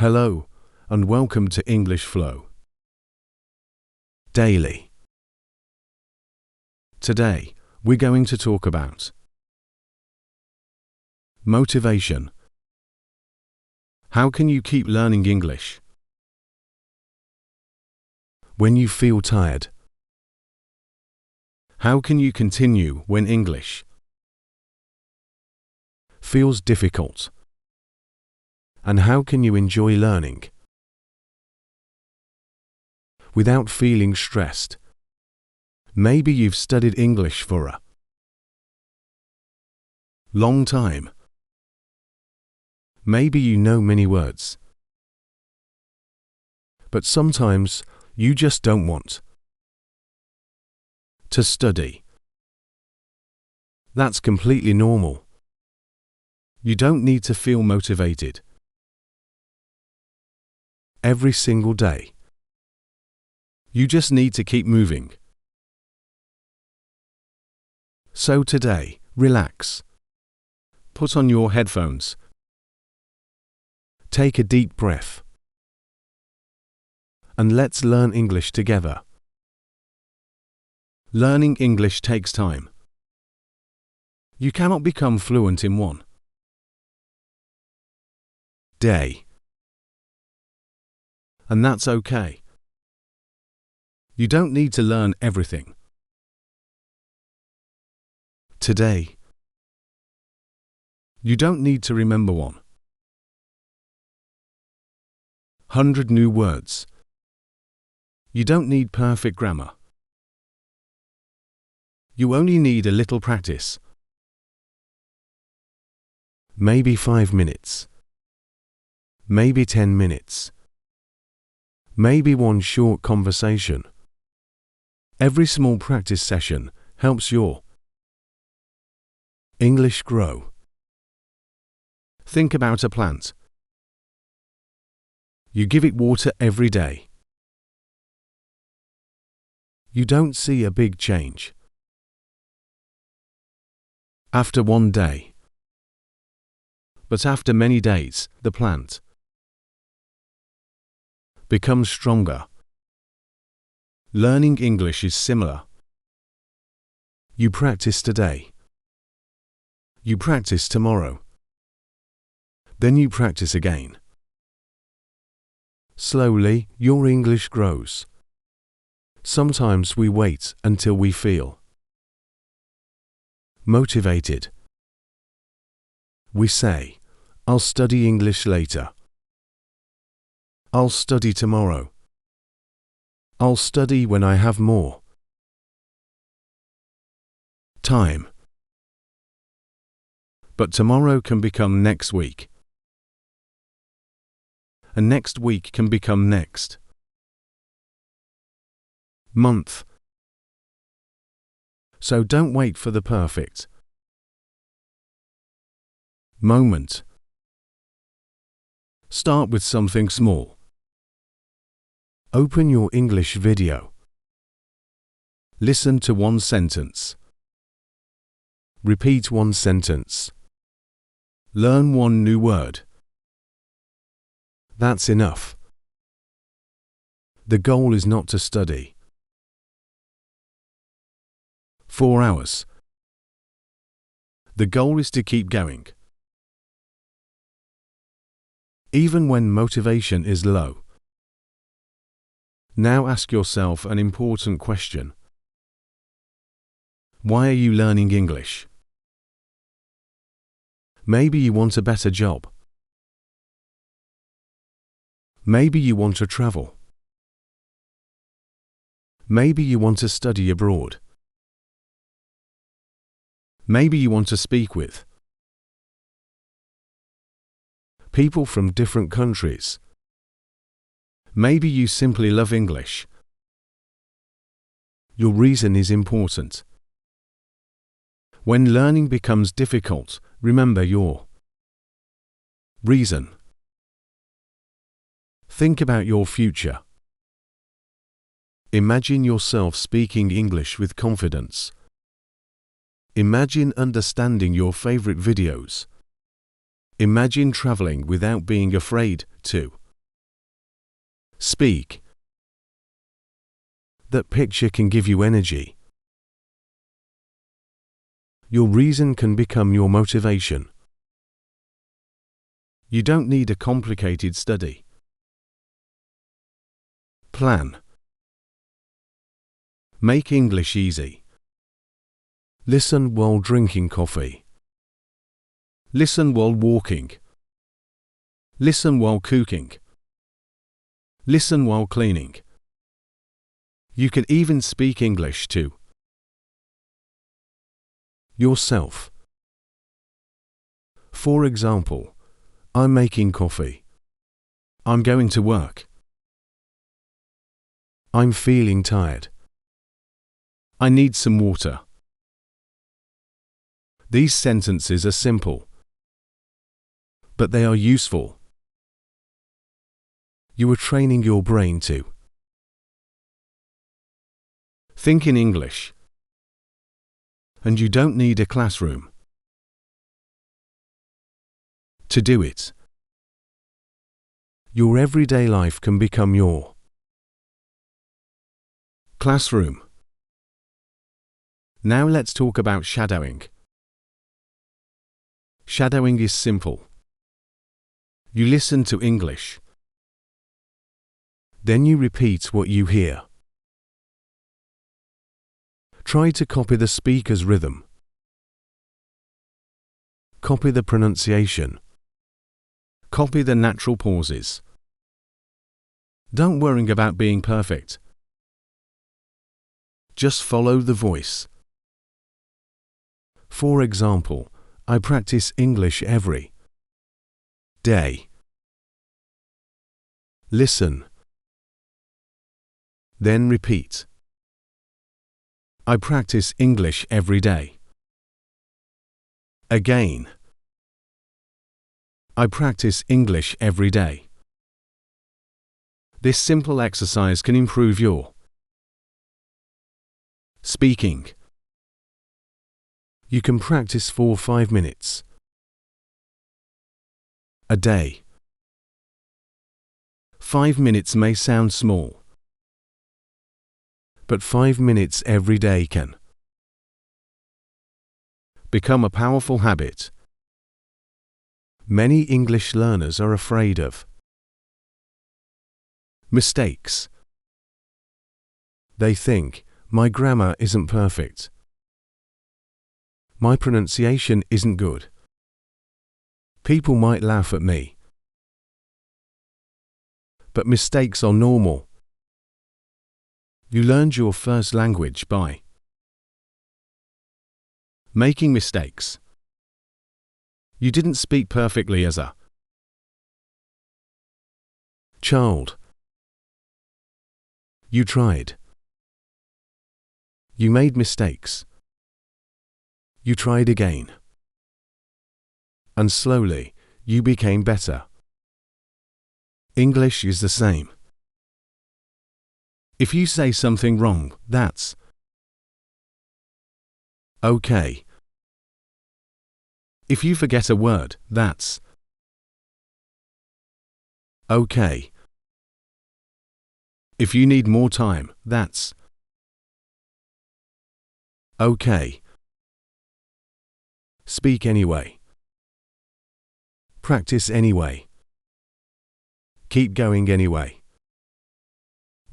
Hello, and welcome to English Flow Daily. Today, we're going to talk about motivation. How can you keep learning English when you feel tired? How can you continue when English feels difficult? And how can you enjoy learning without feeling stressed? Maybe you've studied English for a long time. Maybe you know many words. But sometimes you just don't want to study. That's completely normal. You don't need to feel motivated every single day. You just need to keep moving. So today, relax. Put on your headphones. Take a deep breath. And let's learn English together. Learning English takes time. You cannot become fluent in one day. And that's okay. You don't need to learn everything today. You don't need to remember 100 new words. You don't need perfect grammar. You only need a little practice. Maybe 5 minutes. Maybe 10 minutes. Maybe one short conversation. Every small practice session helps your English grow. Think about a plant. You give it water every day. You don't see a big change after one day. But after many days, the plant becomes stronger. Learning English is similar. You practice today. You practice tomorrow. Then you practice again. Slowly, your English grows. Sometimes we wait until we feel motivated. We say, "I'll study English later. I'll study tomorrow. I'll study when I have more time." But tomorrow can become next week. And next week can become next month. So don't wait for the perfect moment. Start with something small. Open your English video. Listen to one sentence. Repeat one sentence. Learn one new word. That's enough. The goal is not to study 4 hours. The goal is to keep going. Even when motivation is low. Now ask yourself an important question. Why are you learning English? Maybe you want a better job. Maybe you want to travel. Maybe you want to study abroad. Maybe you want to speak with people from different countries. Maybe you simply love English. Your reason is important. When learning becomes difficult, remember your reason. Think about your future. Imagine yourself speaking English with confidence. Imagine understanding your favorite videos. Imagine traveling without being afraid to Speak. That picture can give you energy. Your reason can become your motivation. You don't need a complicated study. Plan. Make English easy. Listen while drinking coffee. Listen while walking. Listen while cooking. Listen while cleaning. You can even speak English to yourself. For example, I'm making coffee. I'm going to work. I'm feeling tired. I need some water. These sentences are simple, but they are useful. You are training your brain to think in English. And you don't need a classroom to do it. Your everyday life can become your classroom. Now let's talk about shadowing. Shadowing is simple. You listen to English. Then you repeat what you hear. Try to copy the speaker's rhythm. Copy the pronunciation. Copy the natural pauses. Don't worry about being perfect. Just follow the voice. For example, I practice English every day. Listen. Then repeat. I practice English every day. Again. I practice English every day. This simple exercise can improve your speaking. You can practice for 5 minutes a day. 5 minutes may sound small, but 5 minutes every day can become a powerful habit. Many English learners are afraid of mistakes. They think, my grammar isn't perfect. My pronunciation isn't good. People might laugh at me. But mistakes are normal. You learned your first language by making mistakes. You didn't speak perfectly as a child. You tried. You made mistakes. You tried again. And slowly, you became better. English is the same. If you say something wrong, that's okay. If you forget a word, that's okay. If you need more time, that's okay. Speak anyway. Practice anyway. Keep going anyway.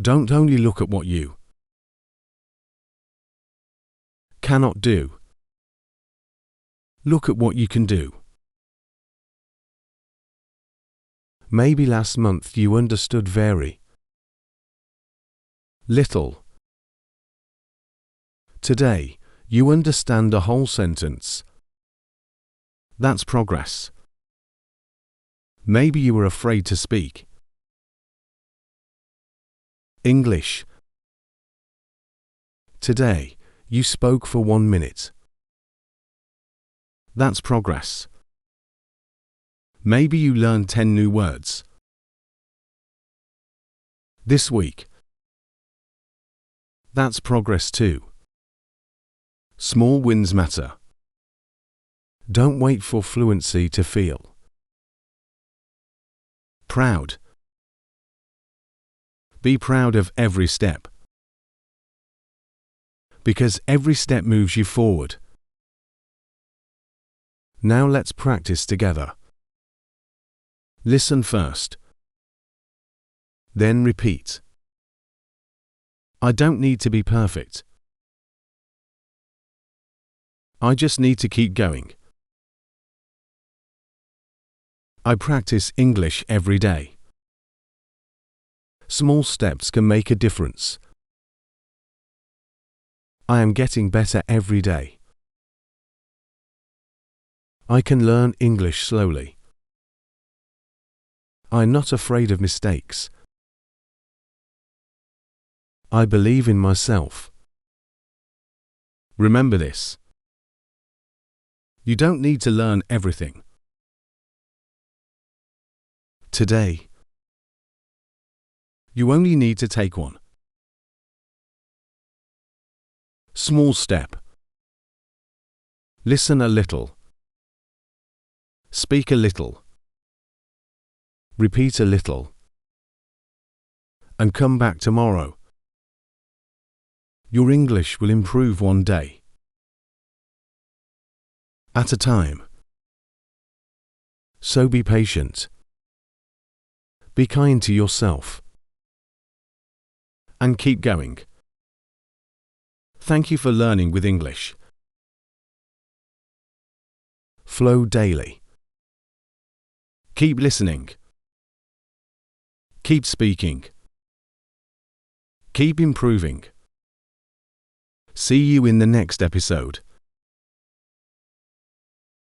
Don't only look at what you cannot do. Look at what you can do. Maybe last month you understood very little. Today, you understand a whole sentence. That's progress. Maybe you were afraid to speak English. Today, you spoke for 1 minute. That's progress. Maybe you learned 10 new words this week. That's progress too. Small wins matter. Don't wait for fluency to feel proud. Be proud of every step, because every step moves you forward. Now let's practice together. Listen first. Then repeat. I don't need to be perfect. I just need to keep going. I practice English every day. Small steps can make a difference. I am getting better every day. I can learn English slowly. I'm not afraid of mistakes. I believe in myself. Remember this. You don't need to learn everything today. You only need to take one small step. Listen a little. Speak a little. Repeat a little. And come back tomorrow. Your English will improve one day at a time. So be patient. Be kind to yourself. And keep going. Thank you for learning with English. Flow daily. Keep listening. Keep speaking. Keep improving. See you in the next episode.